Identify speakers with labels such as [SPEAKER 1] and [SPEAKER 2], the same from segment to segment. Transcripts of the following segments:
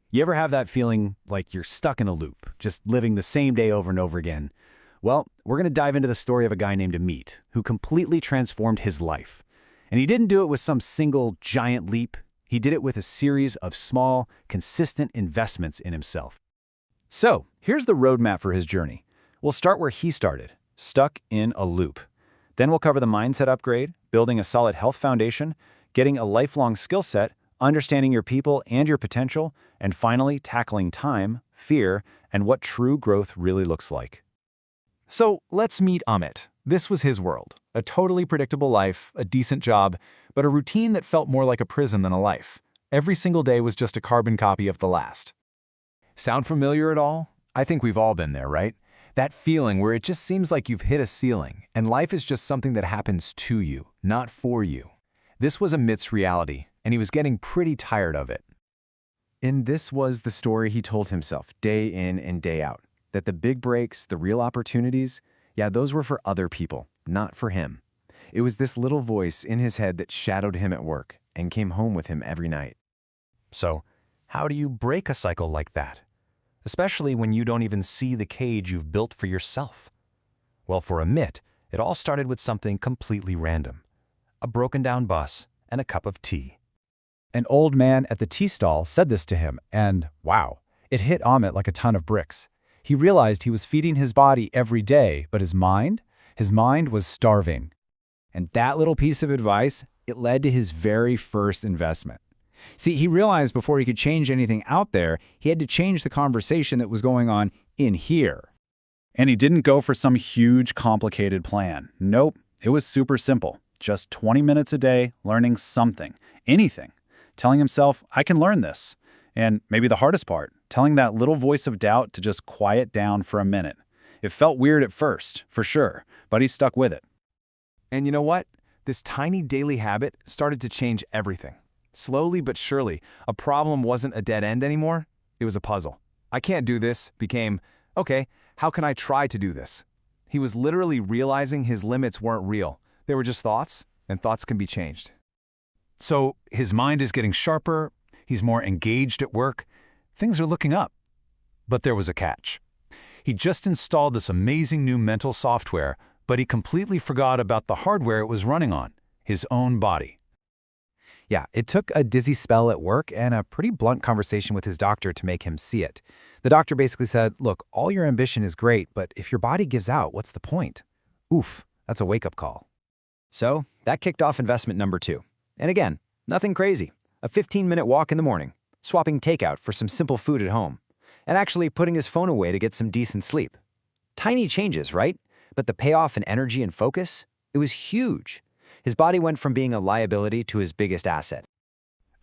[SPEAKER 1] You ever have that feeling like you're stuck in a loop, just living the same day over and over again? Well, we're going to dive into the story of a guy named Amit, who completely transformed his life. And he didn't do it with some single giant leap. He did it with a series of small, consistent investments in himself. So, here's the roadmap for his journey. We'll start where he started, stuck in a loop. Then we'll cover the mindset upgrade, building a solid health foundation, getting a lifelong skill set, understanding your people and your potential, and finally tackling time, fear, and what true growth really looks like.
[SPEAKER 2] So let's meet Amit. This was his world. A totally predictable life, a decent job, but a routine that felt more like a prison than a life. Every single day was just a carbon copy of the last. Sound familiar at all? I think we've all been there, right? That feeling where it just seems like you've hit a ceiling, and life is just something that happens to you, not for you. This was Amit's reality, and he was getting pretty tired of it.
[SPEAKER 3] And this was the story he told himself day in and day out, that the big breaks, the real opportunities, yeah, those were for other people, not for him. It was this little voice in his head that shadowed him at work and came home with him every night.
[SPEAKER 4] So, how do you break a cycle like that? Especially when you don't even see the cage you've built for yourself. Well, for Amit, it all started with something completely random. A broken down bus and a cup of tea.
[SPEAKER 5] An old man at the tea stall said this to him, and wow, it hit Amit like a ton of bricks. He realized he was feeding his body every day, but his mind was starving. And that little piece of advice, it led to his very first investment. See, he realized before he could change anything out there, he had to change the conversation that was going on in here.
[SPEAKER 1] And he didn't go for some huge, complicated plan. Nope, it was super simple. Just 20 minutes a day, learning something, anything. Telling himself, I can learn this. And maybe the hardest part, telling that little voice of doubt to just quiet down for a minute. It felt weird at first, for sure, but he stuck with it.
[SPEAKER 2] And you know what? This tiny daily habit started to change everything. Slowly but surely, a problem wasn't a dead end anymore. It was a puzzle. I can't do this became, okay, how can I try to do this? He was literally realizing his limits weren't real. They were just thoughts, and thoughts can be changed.
[SPEAKER 4] So, his mind is getting sharper, he's more engaged at work, things are looking up. But there was a catch. He just installed this amazing new mental software, but he completely forgot about the hardware it was running on, his own body.
[SPEAKER 5] Yeah, it took a dizzy spell at work and a pretty blunt conversation with his doctor to make him see it. The doctor basically said, look, all your ambition is great, but if your body gives out, what's the point? Oof, that's a wake-up call.
[SPEAKER 3] So that kicked off investment number 2. And again, nothing crazy. A 15-minute walk in the morning, swapping takeout for some simple food at home, and actually putting his phone away to get some decent sleep. Tiny changes, right? But the payoff in energy and focus, it was huge. His body went from being a liability to his biggest asset.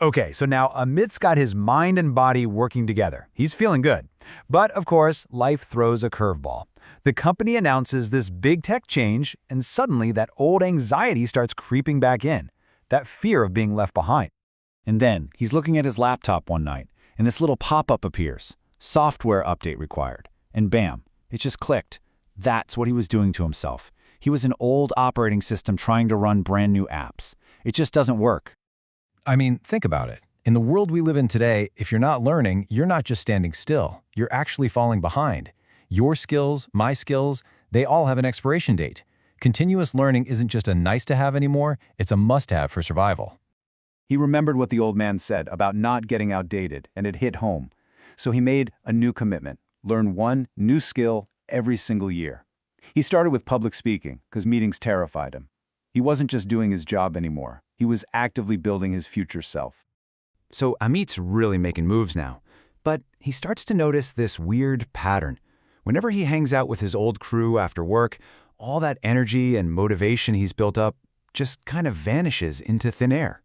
[SPEAKER 5] Okay, so now Amit's got his mind and body working together. He's feeling good. But of course, life throws a curveball. The company announces this big tech change, and suddenly that old anxiety starts creeping back in. That fear of being left behind. And then he's looking at his laptop one night, and this little pop-up appears. Software update required. And bam, it just clicked. That's what he was doing to himself. He was an old operating system trying to run brand new apps. It just doesn't work.
[SPEAKER 2] I mean, think about it. In the world we live in today, if you're not learning, you're not just standing still. You're actually falling behind. Your skills, my skills, they all have an expiration date. Continuous learning isn't just a nice-to-have anymore, it's a must-have for survival.
[SPEAKER 1] He remembered what the old man said about not getting outdated, and it hit home. So he made a new commitment, learn one new skill every single year. He started with public speaking, because meetings terrified him. He wasn't just doing his job anymore. He was actively building his future self.
[SPEAKER 5] So Amit's really making moves now. But he starts to notice this weird pattern. Whenever he hangs out with his old crew after work, all that energy and motivation he's built up just kind of vanishes into thin air.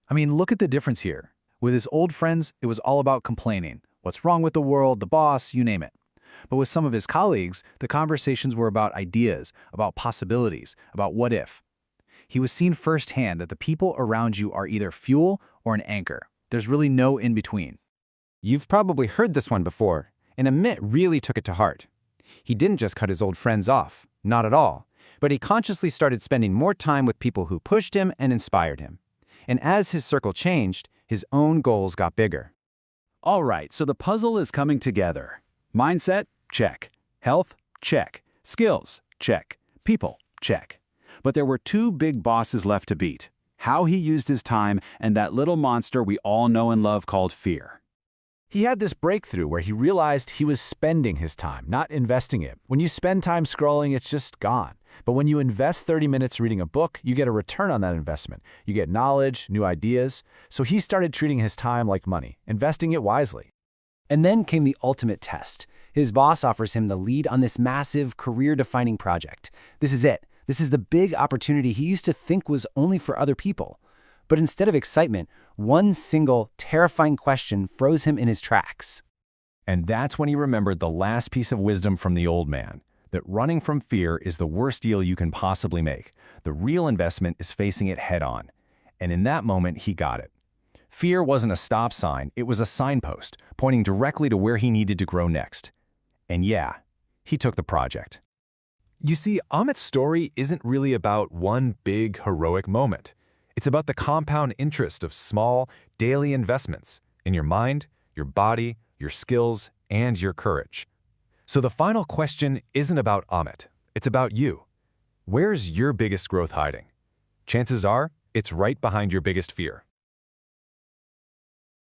[SPEAKER 1] I mean, look at the difference here. With his old friends, it was all about complaining. What's wrong with the world, the boss, you name it. But with some of his colleagues, the conversations were about ideas, about possibilities, about what if. He was seeing firsthand that the people around you are either fuel or an anchor. There's really no in between.
[SPEAKER 6] You've probably heard this one before, and Amit really took it to heart. He didn't just cut his old friends off, not at all, but he consciously started spending more time with people who pushed him and inspired him. And as his circle changed, his own goals got bigger.
[SPEAKER 1] All right, so the puzzle is coming together. Mindset? Check. Health? Check. Skills? Check. People? Check. But there were two big bosses left to beat: how he used his time and that little monster we all know and love called fear.
[SPEAKER 2] He had this breakthrough where he realized he was spending his time, not investing it. When you spend time scrolling, it's just gone. But when you invest 30 minutes reading a book, you get a return on that investment. You get knowledge, new ideas. So he started treating his time like money, investing it wisely.
[SPEAKER 3] And then came the ultimate test. His boss offers him the lead on this massive, career-defining project. This is it. This is the big opportunity he used to think was only for other people. But instead of excitement, one single, terrifying question froze him in his tracks.
[SPEAKER 1] And that's when he remembered the last piece of wisdom from the old man, that running from fear is the worst deal you can possibly make. The real investment is facing it head-on. And in that moment, he got it. Fear wasn't a stop sign, it was a signpost, pointing directly to where he needed to grow next. And yeah, he took the project.
[SPEAKER 2] You see, Amit's story isn't really about one big, heroic moment. It's about the compound interest of small, daily investments in your mind, your body, your skills, and your courage. So the final question isn't about Amit. It's about you. Where's your biggest growth hiding? Chances are, it's right behind your biggest fear.